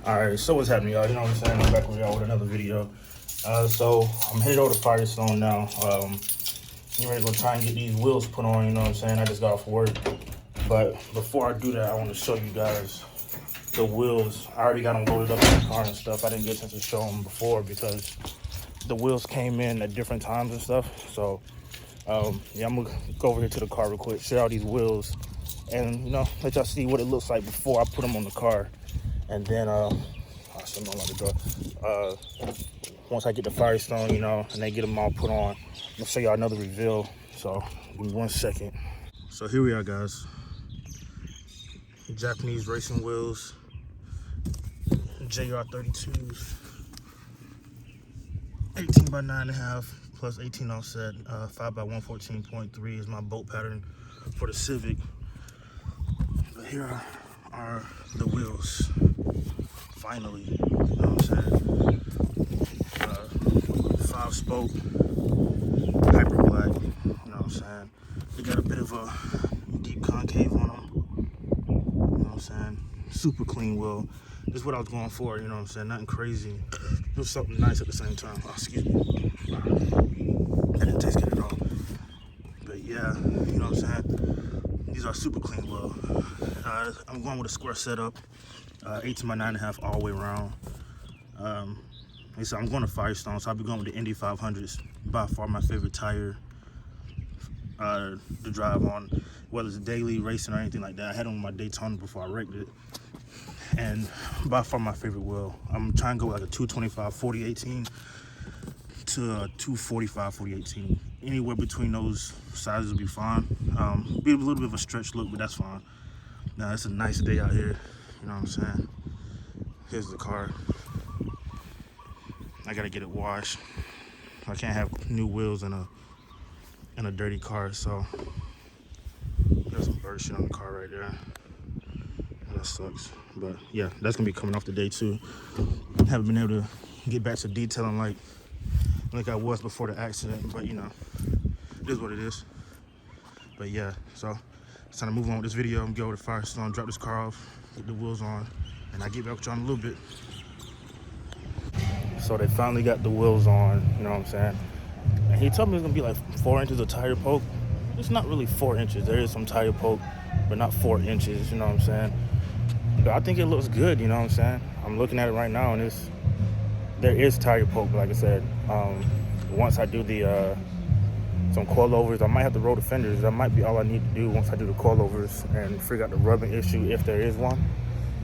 Alright, so what's happening, y'all? You know what I'm saying? I'm back with y'all with another video. So I'm headed over to Firestone now. I'm ready to go try and get these wheels put on, you know what I'm saying? I just got off work. But before I do that, I want to show you guys the wheels. I already got them loaded up in the car and stuff. I didn't get a chance to show them before because the wheels came in at different times and stuff. So yeah, I'm gonna go over here to the car real quick, show y'all these wheels, and you know, let y'all see what it looks like before I put them on the car. And then I'll show them how to go. Once I get the Firestone, you know, and they get them all put on, I'll show y'all another reveal. So give me 1 second. So here we are, guys. Japanese racing wheels, JR32s, 18 by 9.5 plus 18 offset, 5 by 114.3 is my bolt pattern for the Civic. But here are the wheels, finally, you know what I'm saying? 5-spoke, hyper black, you know what I'm saying? They got a bit of a deep concave on them, you know what I'm saying? Super clean wheel. This is what I was going for, you know what I'm saying? Nothing crazy, just something nice at the same time. Oh, excuse me. That didn't taste good at all. But yeah, you know what I'm saying? These are super clean wheel. I'm going with a square setup, 18 by 9.5 all the way around. Like I said, I'm going to Firestone, so I'll be going with the Indy 500s. By far my favorite tire to drive on, whether it's daily racing or anything like that. I had on my Daytona before I wrecked it, and by far my favorite wheel. I'm trying to go like a 225 4018 to a 245 4018. Anywhere between those sizes will be fine. Be a little bit of a stretch look, but that's fine. Now it's a nice day out here, you know what I'm saying? Here's the car. I gotta get it washed. I can't have new wheels in a dirty car, so there's some bird shit on the car right there. That sucks. But yeah, that's gonna be coming off today too. Haven't been able to get back to detailing like I was before the accident, but you know, it is what it is. But yeah, so it's time to move on with this video. I'm gonna go to Firestone, drop this car off, get the wheels on, and I'll get back with y'all in a little bit. So they finally got the wheels on, you know what I'm saying? And he told me it's gonna be like 4 inches of tire poke. It's not really 4 inches. There is some tire poke, but not 4 inches, you know what I'm saying? But I think it looks good, you know what I'm saying? I'm looking at it right now, and there is tire poke, but like I said, once I do the some coilovers, I might have to roll the fenders. That might be all I need to do once I do the coilovers and figure out the rubbing issue if there is one.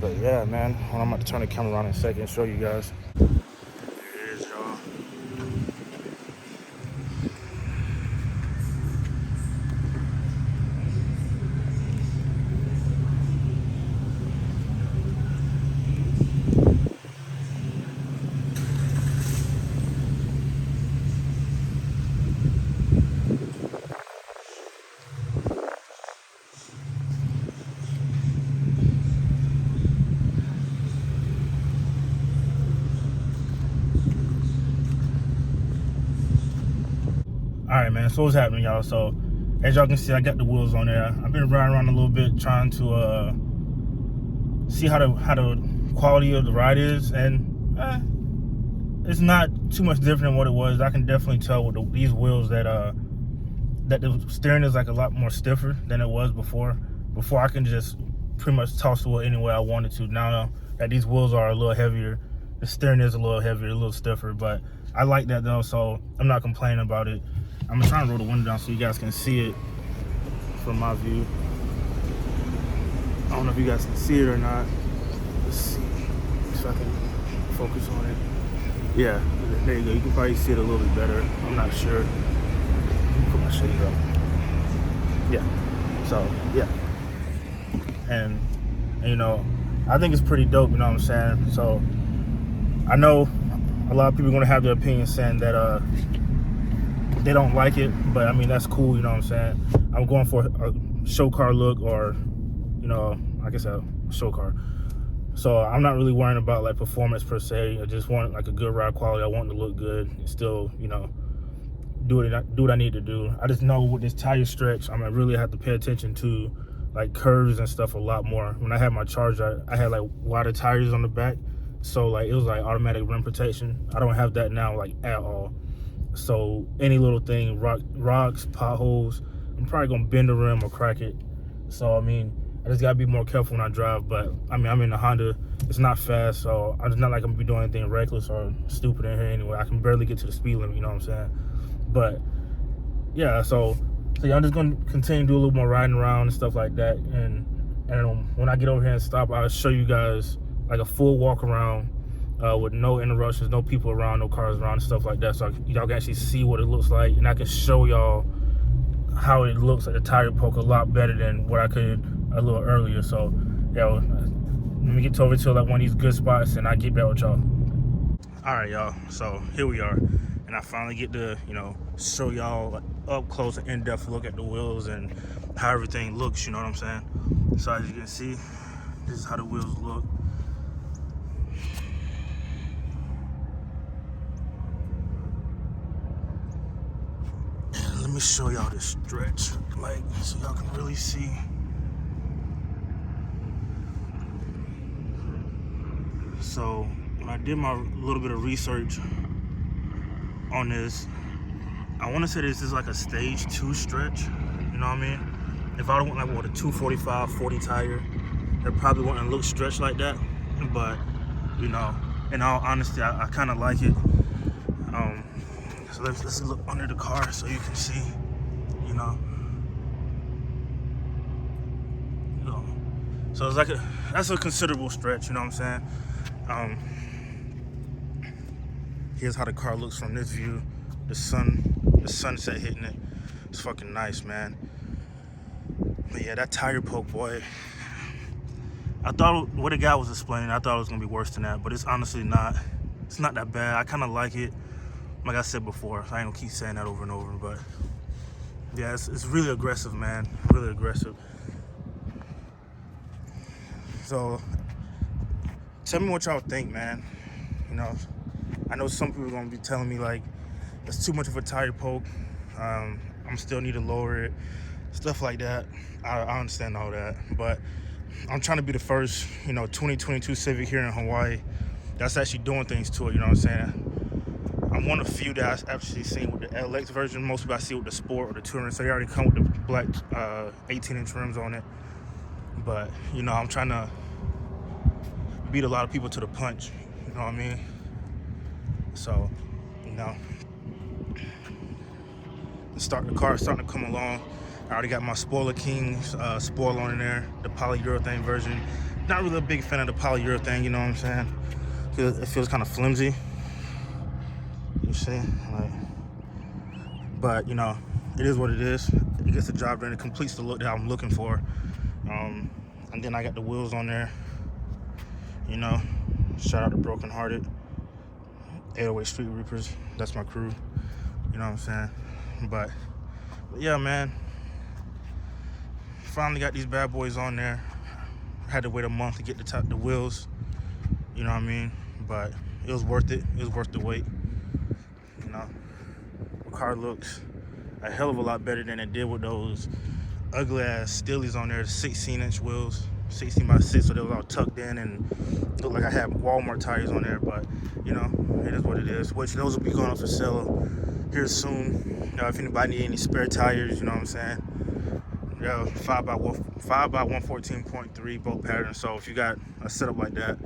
But yeah, man, I'm about to turn the camera around in a second and show you guys. There it is, y'all. All right, man, so what's happening, y'all? So as y'all can see, I got the wheels on there. I've been riding around a little bit trying to see how the quality of the ride is, and it's not too much different than what it was. I can definitely tell with these wheels that the steering is like a lot more stiffer than it was before. Before I can just pretty much toss the wheel any way I wanted to. Now that these wheels are a little heavier, the steering is a little heavier, a little stiffer, but I like that though, so I'm not complaining about it. I'm gonna try and roll the window down so you guys can see it from my view. I don't know if you guys can see it or not. Let's see if I can focus on it. Yeah, there you go. You can probably see it a little bit better. I'm not sure. Let me put my shades up. Yeah, so yeah. And you know, I think it's pretty dope, you know what I'm saying? So I know a lot of people are gonna have their opinion saying that they don't like it, but I mean, that's cool, you know what I'm saying? I'm going for a show car look, or, you know, like I said, a show car. So I'm not really worrying about like performance per se. I just want like a good ride quality. I want it to look good and still, you know, do what I need to do. I just know with this tire stretch, I'm gonna really have to pay attention to like curves and stuff a lot more. When I had my Charger, I had like wider tires on the back So like it was like automatic rim protection. I don't have that now, like at all. So any little thing, rocks, potholes, I'm probably gonna bend the rim or crack it. So I mean, I just gotta be more careful when I drive. But I mean, I'm in the Honda. It's not fast, so it's not like I'm gonna be doing anything reckless or stupid in here anyway. I can barely get to the speed limit. You know what I'm saying? But yeah, so yeah, I'm just gonna continue to do a little more riding around and stuff like that. And when I get over here and stop, I'll show you guys like a full walk around. With no interruptions, no people around, no cars around, and stuff like that. So y'all can actually see what it looks like, and I can show y'all how it looks at the tire poke a lot better than what I could a little earlier. So, let me get over to like one of these good spots, and I get back with y'all. All right, y'all. So here we are, and I finally get to show y'all like, up close and in-depth look at the wheels and how everything looks. You know what I'm saying? So as you can see, this is how the wheels look. Let me show y'all this stretch, like, so y'all can really see. So when I did my little bit of research on this, I want to say this is like a stage 2 stretch. You know what I mean? If I went like with a 245 40 tire, it probably wouldn't look stretched like that. But in all honesty, I kind of like it. So let's look under the car so you can see, So it's like that's a considerable stretch, you know what I'm saying? Here's how the car looks from this view. The sunset hitting it. It's fucking nice, man. But yeah, that tire poke, boy. I thought what the guy was explaining, I thought it was gonna be worse than that, but it's honestly not. It's not that bad. I kind of like it. Like I said before, I ain't gonna keep saying that over and over, but yeah, it's really aggressive, man. Really aggressive. So tell me what y'all think, man. I know some people are gonna be telling me like it's too much of a tire poke. I'm still need to lower it, stuff like that. I understand all that, but I'm trying to be the first, 2022 Civic here in Hawaii that's actually doing things to it. You know what I'm saying? I'm one of the few that I've actually seen with the LX version. Most people I see with the Sport or the Touring, so they already come with the black 18-inch rims on it. But I'm trying to beat a lot of people to the punch. You know what I mean? So, the car starting to come along. I already got my Spoiler Kings spoiler on in there, the polyurethane version. Not really a big fan of the polyurethane, you know what I'm saying? It feels kind of flimsy. You see, but it is what it is. It gets the job done. It completes the look that I'm looking for. And then I got the wheels on there. Shout out to Broken Hearted, 808 Street Reapers. That's my crew. You know what I'm saying? But yeah, man. Finally got these bad boys on there. Had to wait a month to get the wheels. You know what I mean? But it was worth it. It was worth the wait. The car looks a hell of a lot better than it did with those ugly ass Steelies on there, 16-inch wheels, 16 by 6, so they was all tucked in and looked like I had Walmart tires on there. But it is what it is. Which those will be going up for sale here soon. If anybody need any spare tires, you know what I'm saying? 5 by 114.3 both patterns. So if you got a setup like that,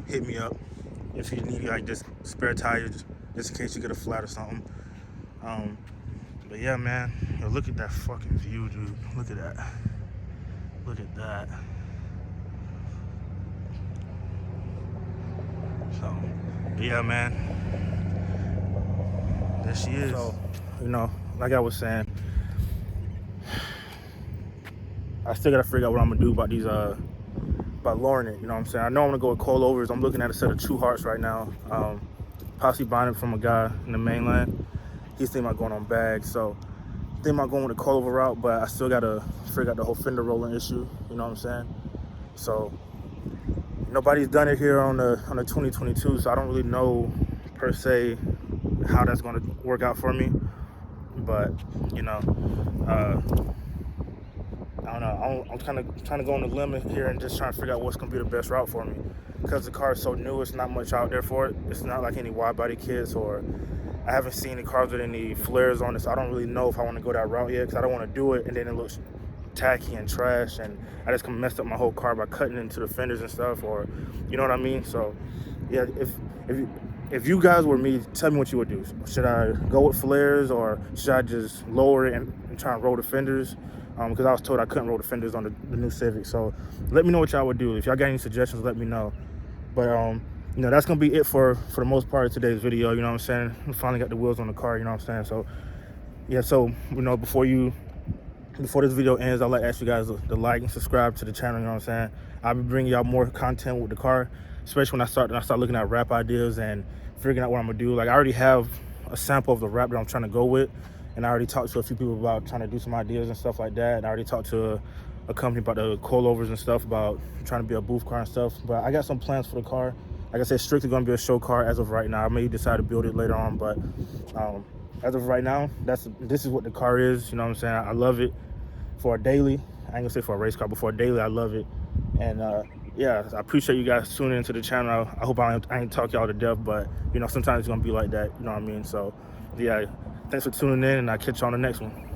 hit me up if you need like just spare tires, just in case you get a flat or something. But yeah, man, look at that fucking view, dude. Look at that. Look at that. So, yeah, man. There she is. So, like I was saying, I still gotta figure out what I'm gonna do about these, about lowering it. You know what I'm saying? I know I'm gonna go with coilovers. I'm looking at a set of True Hearts right now. Possibly buying them from a guy in the mainland. He's thinking about going on bags, so I think about going with the coilover route, but I still gotta figure out the whole fender rolling issue. You know what I'm saying? So nobody's done it here on the 2022, so I don't really know per se how that's gonna work out for me. But I don't know. I'm kind of trying to go on the limit here and just trying to figure out what's gonna be the best route for me. because the car is so new, it's not much out there for it. It's not like any wide body kits, or I haven't seen any cars with any flares on it, so I don't really know if I want to go that route yet, because I don't want to do it and then it looks tacky and trash, and I just messed up my whole car by cutting into the fenders and stuff, or you know what I mean. So yeah, if you guys were me, tell me what you would do. Should I go with flares, or should I just lower it and try and roll the fenders? Because I was told I couldn't roll the fenders on the new Civic. So let me know what y'all would do. If y'all got any suggestions, let me know. But you know, that's gonna be it for the most part of today's video. You know what I'm saying? We finally got the wheels on the car. You know what I'm saying? So yeah. So you know, before this video ends, I'd like to ask you guys to like and subscribe to the channel. You know what I'm saying? I'll be bringing y'all more content with the car, especially when I start looking at wrap ideas and figuring out what I'm gonna do. Like, I already have a sample of the wrap that I'm trying to go with, and I already talked to a few people about trying to do some ideas and stuff like that. And I already talked to a company about the coilovers and stuff, about trying to be a booth car and stuff. But I got some plans for the car. Like I said, strictly gonna be a show car as of right now. I may decide to build it later on, but as of right now, this is what the car is. You know what I'm saying? I love it for a daily. I ain't gonna say for a race car, but for a daily, I love it. And yeah, I appreciate you guys tuning into the channel. I hope I ain't talk y'all to death, but you know, sometimes it's gonna be like that. You know what I mean? So yeah, thanks for tuning in, and I'll catch you on the next one.